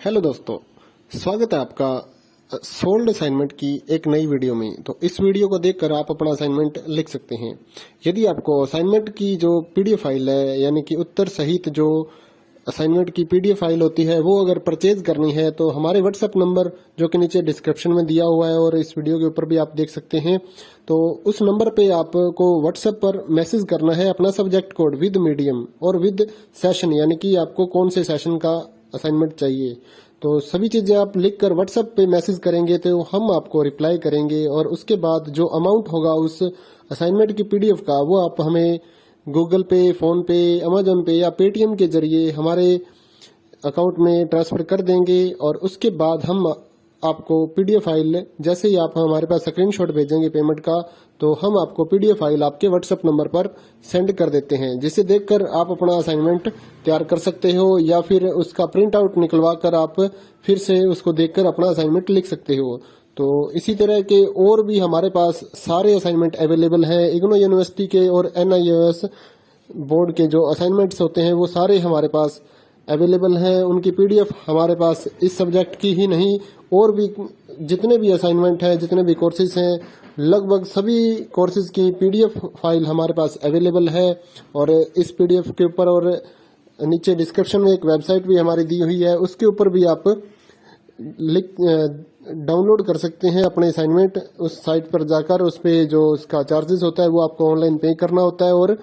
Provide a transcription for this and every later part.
Hello दोस्तों, स्वागत है आपका सोल्ड असाइनमेंट की एक नई वीडियो में। तो इस वीडियो को देखकर आप अपना असाइनमेंट लिख सकते हैं। यदि आपको असाइनमेंट की जो पीडीएफ फाइल है, यानी कि उत्तर सहित जो असाइनमेंट की पीडीएफ फाइल होती है, वो अगर परचेज करनी है तो हमारे व्हाट्सएप नंबर जो कि नीचे डिस्क्रिप्शन में दिया हुआ है और इस वीडियो के ऊपर भी आप देख सकते हैं, तो उस नंबर पे आपको व्हाट्सएप पर मैसेज करना है अपना सब्जेक्ट कोड विद मीडियम और विद सेशन, यानी कि आपको कौन से सेशन का असाइनमेंट चाहिए। तो सभी चीजें आप लिखकर व्हाट्सएप पे मैसेज करेंगे तो हम आपको रिप्लाई करेंगे और उसके बाद जो अमाउंट होगा उस असाइनमेंट की पीडीएफ का, वो आप हमें गूगल पे, फोन पे, अमेजोन पे या पेटीएम के जरिए हमारे अकाउंट में ट्रांसफर कर देंगे। और उसके बाद हम आपको पीडीएफ फाइल, जैसे ही आप हमारे पास स्क्रीनशॉट भेजेंगे पेमेंट का, तो हम आपको पीडीएफ फाइल आपके व्हाट्सएप नंबर पर सेंड कर देते हैं, जिसे देखकर आप अपना असाइनमेंट तैयार कर सकते हो या फिर उसका प्रिंट आउट निकलवा कर आप फिर से उसको देखकर अपना असाइनमेंट लिख सकते हो। तो इसी तरह के और भी हमारे पास सारे असाइनमेंट अवेलेबल हैं। इग्नो यूनिवर्सिटी के और एनआईओएस बोर्ड के जो असाइनमेंट्स होते हैं वो सारे हमारे पास अवेलेबल हैं। उनकी पीडीएफ हमारे पास इस सब्जेक्ट की ही नहीं, और भी जितने भी असाइनमेंट हैं, जितने भी कोर्सेज हैं, लगभग सभी कोर्सेज की पीडीएफ फाइल हमारे पास अवेलेबल है। और इस पीडीएफ के ऊपर और नीचे डिस्क्रिप्शन में एक वेबसाइट भी हमारी दी हुई है, उसके ऊपर भी आप डाउनलोड कर सकते हैं अपने असाइनमेंट। उस साइट पर जाकर उस पे जो उसका चार्जेस होता है वो आपको ऑनलाइन पे करना होता है और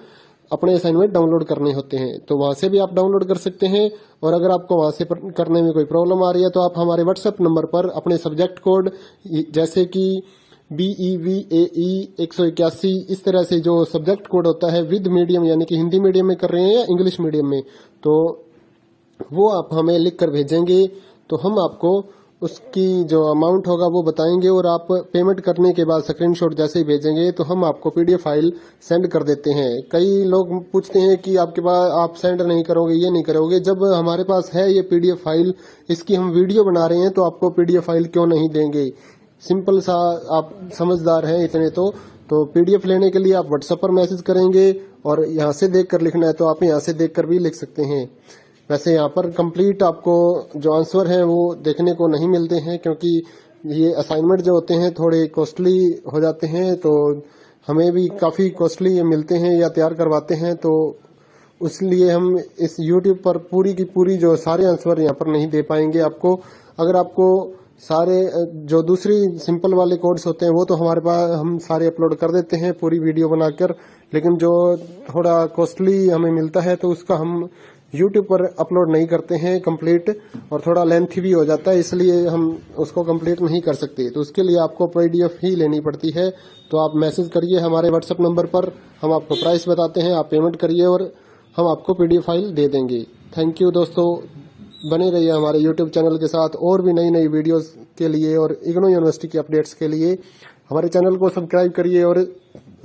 अपने असाइनमेंट डाउनलोड करने होते हैं, तो वहां से भी आप डाउनलोड कर सकते हैं। और अगर आपको वहां से करने में कोई प्रॉब्लम आ रही है तो आप हमारे व्हाट्सएप नंबर पर अपने सब्जेक्ट कोड, जैसे कि BEVAE 181, इस तरह से जो सब्जेक्ट कोड होता है विद मीडियम, यानी कि हिंदी मीडियम में कर रहे हैं या इंग्लिश मीडियम में, तो वो आप हमें लिख कर भेजेंगे तो हम आपको उसकी जो अमाउंट होगा वो बताएंगे। और आप पेमेंट करने के बाद स्क्रीनशॉट जैसे ही भेजेंगे तो हम आपको पीडीएफ फाइल सेंड कर देते हैं। कई लोग पूछते हैं कि आपके पास आप सेंड नहीं करोगे, ये नहीं करोगे। जब हमारे पास है ये पीडीएफ फाइल, इसकी हम वीडियो बना रहे हैं, तो आपको पीडीएफ फाइल क्यों नहीं देंगे। सिंपल सा, आप समझदार हैं इतने तो पीडीएफ लेने के लिए आप व्हाट्सएप पर मैसेज करेंगे और यहाँ से देख कर लिखना है तो आप यहाँ से देख कर भी लिख सकते हैं। वैसे यहाँ पर कंप्लीट आपको जो आंसर है वो देखने को नहीं मिलते हैं, क्योंकि ये असाइनमेंट जो होते हैं थोड़े कॉस्टली हो जाते हैं, तो हमें भी काफ़ी कॉस्टली मिलते हैं या तैयार करवाते हैं, तो इसलिए हम इस यूट्यूब पर पूरी की पूरी जो सारे आंसर यहाँ पर नहीं दे पाएंगे आपको। अगर आपको सारे जो दूसरी सिंपल वाले कोड्स होते हैं वो तो हमारे पास हम सारे अपलोड कर देते हैं पूरी वीडियो बनाकर, लेकिन जो थोड़ा कॉस्टली हमें मिलता है तो उसका हम YouTube पर अपलोड नहीं करते हैं कंप्लीट, और थोड़ा लेंथी भी हो जाता है, इसलिए हम उसको कंप्लीट नहीं कर सकते। तो उसके लिए आपको पीडीएफ ही लेनी पड़ती है। तो आप मैसेज करिए हमारे व्हाट्सएप नंबर पर, हम आपको प्राइस बताते हैं, आप पेमेंट करिए और हम आपको पीडीएफ फाइल दे देंगे। थैंक यू दोस्तों, बने रहिए हमारे यूट्यूब चैनल के साथ और भी नई नई वीडियोस के लिए और इग्नो यूनिवर्सिटी की अपडेट्स के लिए हमारे चैनल को सब्सक्राइब करिए और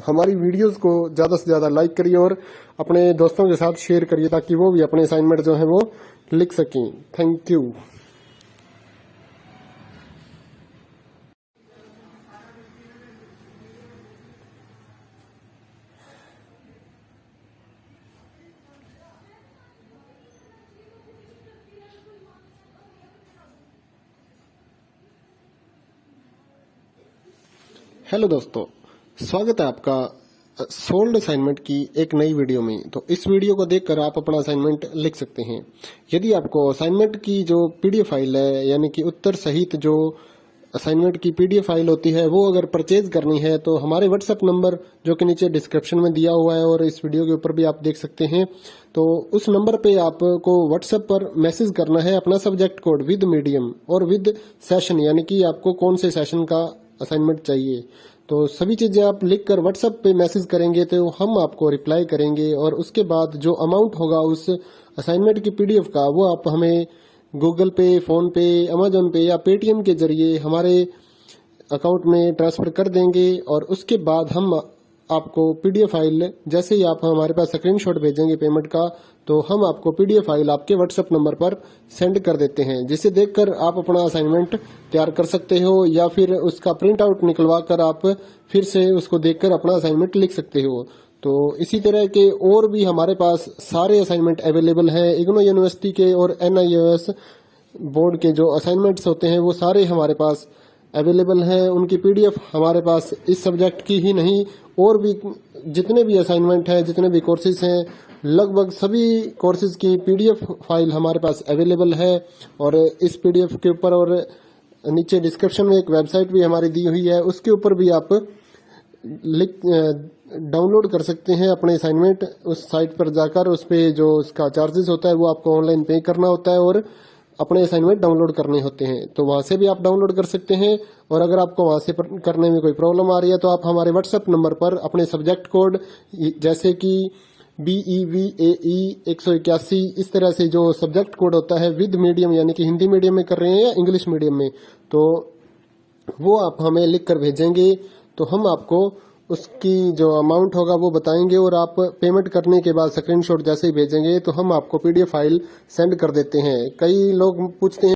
हमारी वीडियोस को ज़्यादा से ज़्यादा लाइक करिए और अपने दोस्तों के साथ शेयर करिए, ताकि वो भी अपने असाइनमेंट जो है वो लिख सकें। Thank you. हेलो दोस्तों, स्वागत है आपका सोल्ड असाइनमेंट की एक नई वीडियो में। तो इस वीडियो को देखकर आप अपना असाइनमेंट लिख सकते हैं। यदि आपको असाइनमेंट की जो पीडीएफ फाइल है, यानी कि उत्तर सहित जो असाइनमेंट की पीडीएफ फाइल होती है, वो अगर परचेज करनी है तो हमारे व्हाट्सएप नंबर जो कि नीचे डिस्क्रिप्शन में दिया हुआ है और इस वीडियो के ऊपर भी आप देख सकते हैं, तो उस नंबर पे आपको व्हाट्सएप पर मैसेज करना है अपना सब्जेक्ट कोड विद मीडियम और विद सेशन, यानी कि आपको कौन से सेशन का असाइनमेंट चाहिए। तो सभी चीजें आप लिखकर व्हाट्सएप पे मैसेज करेंगे तो हम आपको रिप्लाई करेंगे और उसके बाद जो अमाउंट होगा उस असाइनमेंट की पीडीएफ का, वो आप हमें गूगल पे, फोन पे, अमेजोन पे या पेटीएम के जरिए हमारे अकाउंट में ट्रांसफर कर देंगे। और उसके बाद हम आपको पीडीएफ फाइल, जैसे ही आप हमारे पास स्क्रीनशॉट भेजेंगे पेमेंट का, तो हम आपको पीडीएफ फाइल आपके व्हाट्सएप नंबर पर सेंड कर देते हैं, जिसे देखकर आप अपना असाइनमेंट तैयार कर सकते हो या फिर उसका प्रिंट आउट निकलवा कर आप फिर से उसको देखकर अपना असाइनमेंट लिख सकते हो। तो इसी तरह के और भी हमारे पास सारे असाइनमेंट अवेलेबल हैं। इग्नो यूनिवर्सिटी के और एनआईओएस बोर्ड के जो असाइनमेंट्स होते हैं वो सारे हमारे पास अवेलेबल हैं। उनकी पीडीएफ हमारे पास इस सब्जेक्ट की ही नहीं और भी जितने भी असाइनमेंट हैं, जितने भी कोर्सेज हैं, लगभग सभी कोर्सेज की पीडीएफ फाइल हमारे पास अवेलेबल है। और इस पीडीएफ के ऊपर और नीचे डिस्क्रिप्शन में एक वेबसाइट भी हमारी दी हुई है, उसके ऊपर भी आप डाउनलोड कर सकते हैं अपने असाइनमेंट। उस साइट पर जाकर उस पे जो उसका चार्जेस होता है वो आपको ऑनलाइन पे करना होता है और अपने असाइनमेंट डाउनलोड करने होते हैं। तो वहां से भी आप डाउनलोड कर सकते हैं। और अगर आपको वहां से करने में कोई प्रॉब्लम आ रही है तो आप हमारे व्हाट्सएप नंबर पर अपने सब्जेक्ट कोड जैसे कि BEVAE 181 इस तरह से जो सब्जेक्ट कोड होता है विद मीडियम, यानी कि हिंदी मीडियम में कर रहे हैं या इंग्लिश मीडियम में, तो वो आप हमें लिख कर भेजेंगे तो हम आपको उसकी जो अमाउंट होगा वो बताएंगे। और आप पेमेंट करने के बाद स्क्रीनशॉट जैसे ही भेजेंगे तो हम आपको पीडीएफ फाइल सेंड कर देते हैं। कई लोग पूछते हैं